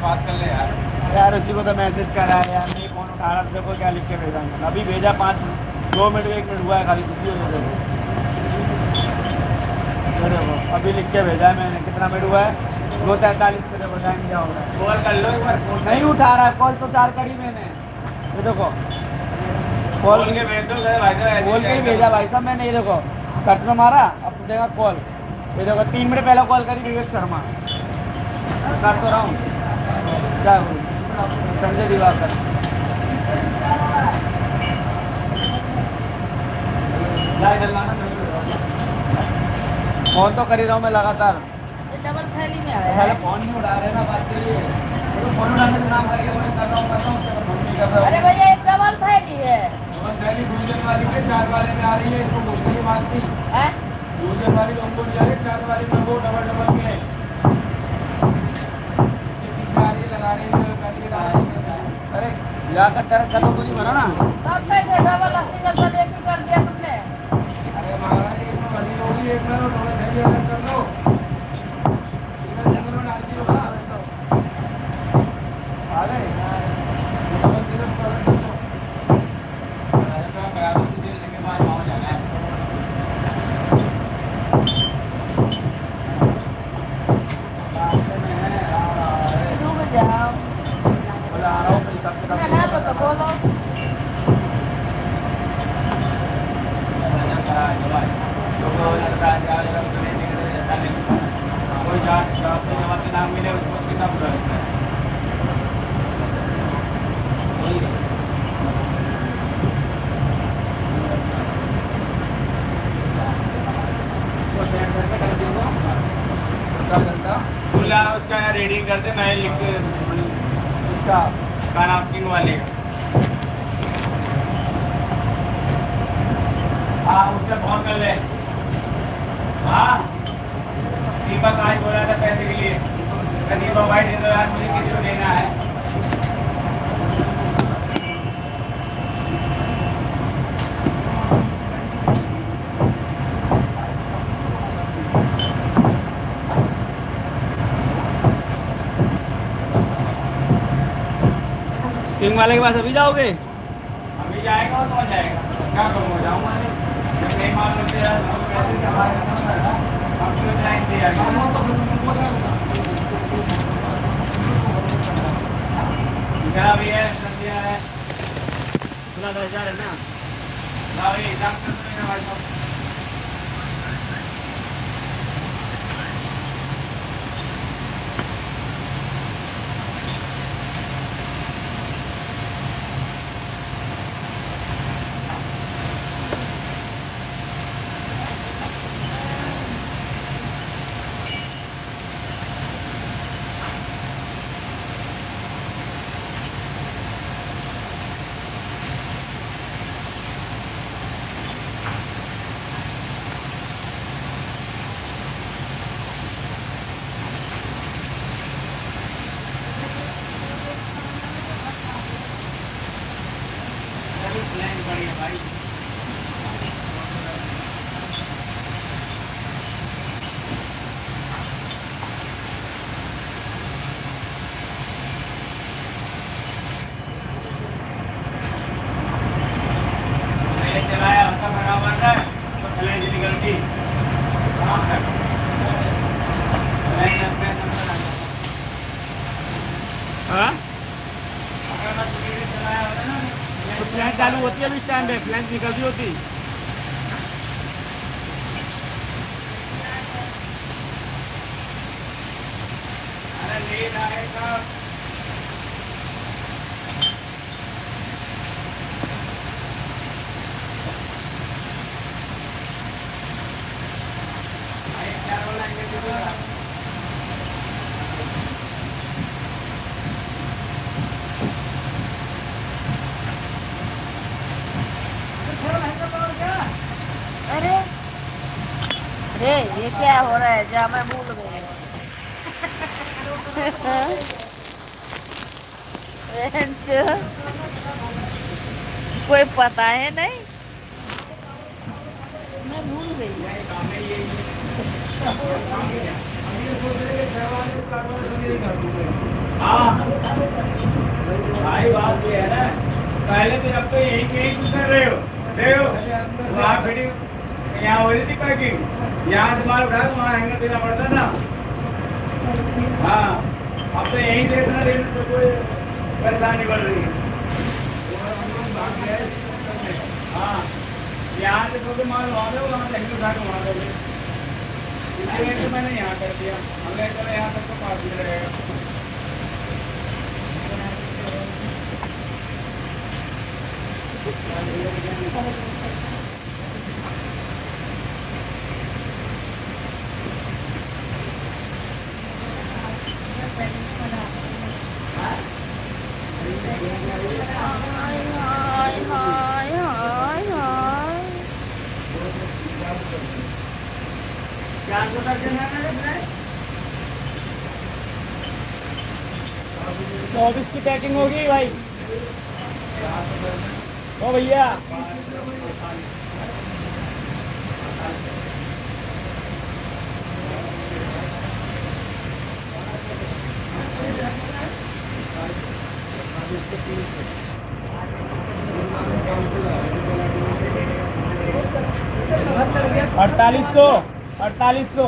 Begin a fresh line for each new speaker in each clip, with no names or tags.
बात कर ले यार।
यार उसी को तो मैसेज करा है यार, नहीं फोन उठा रहा। देखो क्या लिख के भेजा है अभी, भेजा 2 मिनट 1 मिनट हुआ है खाली, कुछ हो देखो। देखो अभी लिख के भेजा है मैंने, कितना मिनट हुआ है? 2:43 पे। देखो टाइम क्या हो रहा है।
कॉल कर लो एक बार।
नहीं उठा रहा है कॉल, तो 4 करी मैंने। ये देखो कॉल
के भेज दो भाई साहब,
बोल के ही भेजा भाई साहब मैंने। ये देखो सर्च में मारा, अब तो देखा कॉल। ये देखो 3 मिनट पहले कॉल करी विवेक शर्मा। कर तो रहा हूँ क्या संजय दिवाकर। फोन तो कर ही रहा हूँ मैं लगातार।
डबल थैली में आया
पहले फोन नहीं उठा रहे ना, बात करिए। फोन उठाने का नाम करके कर रहा हूँ, फोन नहीं कर रहा हूँ।
अरे भैया एक डबल थैली है।
डबल थैली भूजन वाली के 4 वाले में आ रही है, इसको बोलने की बात नहीं। भूजन वाली लोगों को जा रही है, 4 वाली में वो डबल डबल में है। इसके पीछे आ रही है, लगा रही है।
अरे जाकर कर लो तो नहीं बना ना।
तब कैसे डबल सिंगल सब एक ही कर दिया तुमने?
अरे महाराज एक में बनी होगी, एक में डबल थैली अलग कर लो। सिंगल में डाल दी होगा। आ गए डबल सिर्फ कर लो।
रुक जाओ, ना लो तो बोलो।
नाम मिले उसको कितना बुरा लगता है। उसका यार रीडिंग करते मैं लिख उसका खाना किंग वाले का। हाँ उससे फोन कर ले। हाँ दीपक आज बोला था पैसे के लिए, दीपक भाई दे दो यार, मुझे किसी को देना है।
किंग वाले के पास अभी जाओगे?
अभी जाएगा और तो जाएगा, क्या करूँगा, जाऊँगा जब नहीं मालूम तेरा पैसे क्या हमारे खत्म कर रहा हम तो जाएंगे यार। क्या भी है संध्या है,
पूरा 10,000 है ना?
ना भाई हिसाब कर दो ना भाई साहब। बढ़िया भाई। चलाया उसका बराबर है तो चले निकलती
तो फ्लैश चालू होती है अभी स्टैंड है, फ्लैश निकलती होती।
अरे लेट आएगा।
अरे अरे ये क्या हो रहा है? जा मैं भूल गई। कोई पता है नहीं, मैं भूल गई।
हाँ भाई बात ये है ना, पहले तो जब तो यही यही कर रहे हो वहाँ फिटिंग यहाँ हो रही थी पैकिंग, यहाँ से माल उठाया तो वहाँ हैंगर देना पड़ता था। हाँ अब तो यही देखना देना तो कोई परेशानी बढ़ रही है। हाँ यहाँ से छोटे माल वहाँ दो, वहाँ से हैंगर उठा के वहाँ दो, इसलिए तो मैंने यहाँ कर दिया। हमें चलो यहाँ तक तो पास भी रहेगा।
चौबीस की पैकिंग होगी भाई। ओ भैया 4800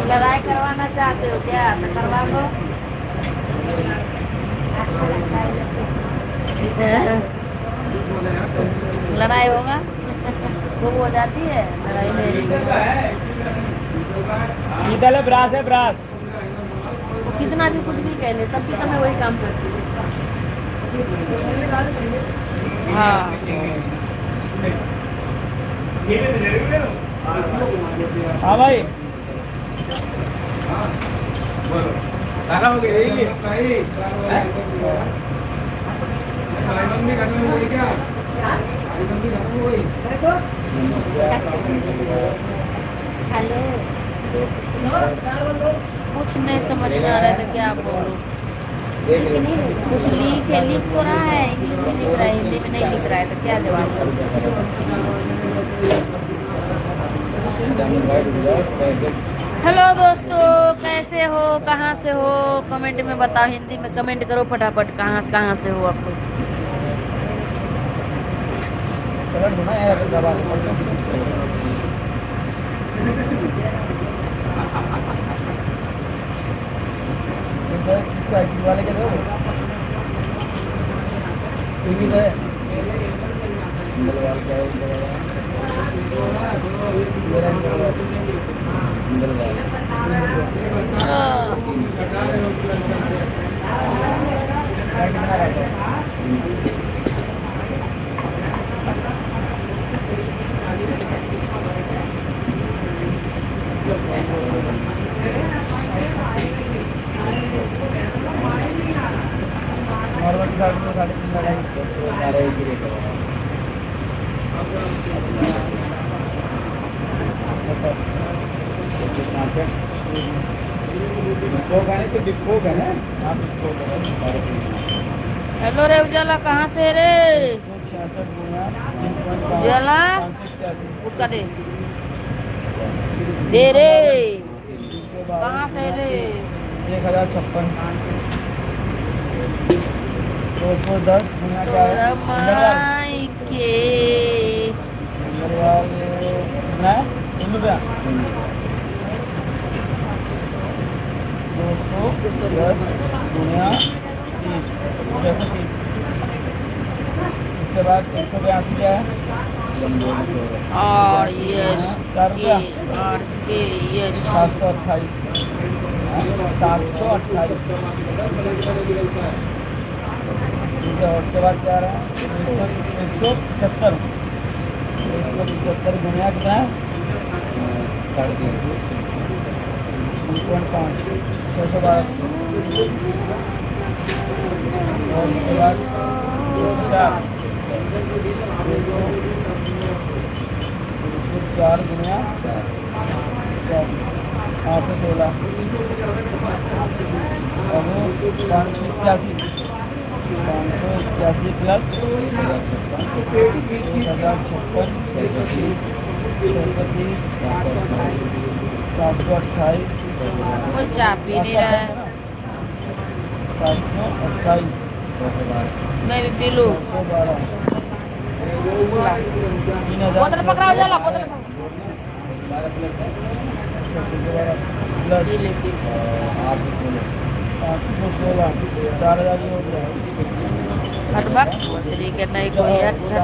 लड़ाई करवाना चाहते हो क्या? तो करवा लो। लड़ाई होगा वो हो जाती है लड़ाई मेरी।
इधर है ब्रास, है ब्रास।
कितना भी कुछ भी कह ले तब भी तो मैं वही काम करती हूँ। हाँ
हाँ भाई
हेलो कुछ नहीं समझ में आ रहा है तो क्या बोलूं। कुछ लिख तो रहा है, इंग्लिश में लिख रहा है, हिंदी में नहीं लिख रहा है तो क्या जवाब दूं? हेलो दोस्तों, कैसे हो, कहाँ से हो, कमेंट में बताओ। हिंदी में कमेंट करो फटाफट, कहाँ से हो आप लोग।
वाले के दो
हेलो रे उजाला, कहाँ से रे? उजाला उसका दे रे। कहाँ से रे?
1056 210
तोरा माई के
210 गुणा 630। उसके बाद 182 क्या है?
और यस
4 रुपया
और के यस
728 728। ठीक है, और उसके बाद क्या रहा है? 175 गुणा कितना है? 3.5 612। और उसके बाद 4 गुणा 816 और 581 प्लस 1056 630 728
कोई चाप भी नहीं रहा है।
728
मैं भी पी लूँ।
112
बोतल पकड़ाओ जला, बोतल
प्लस
पी लेती हूँ।
816 4000 हो गया।
हट बाप, मछली के नहीं कोई हट हट